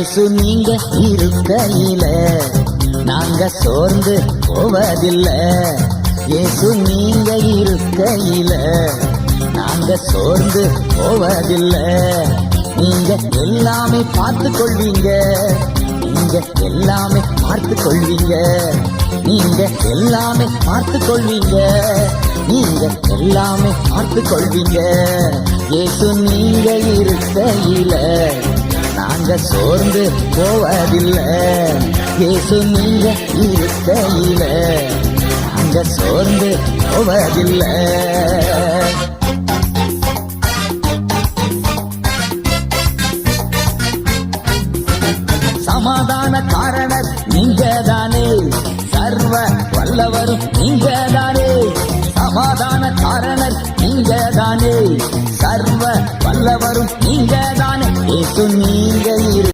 இயேசு நீங்க இருக்கையில நாங்க சோர்ந்து போவதில்லை. இயேசு நீங்க இருக்கையில நாங்க சோர்ந்து போவதில்லை. நீங்க எல்லாமே பார்த்து கொள்வீங்க, நீங்க எல்லாமே பார்த்து கொள்வீங்க, நீங்க எல்லாமே பார்த்து கொள்வீங்க, நீங்க எல்லாமே பார்த்து கொள்வீங்க. இயேசு நீங்க இருக்கையில நாங்க சோர்ந்து போவதில்லை. இயேசு நீங்க இருக்கையில நாங்க சோர்ந்து போவதில்லை. சமாதான காரணர் நீங்க தானே, சர்வ வல்லவரும் நீங்க தானே. சமாதான காரணர் நீங்க தானே, சர்வ வல்லவரும் நீங்க தானே. இயேசு நீங்க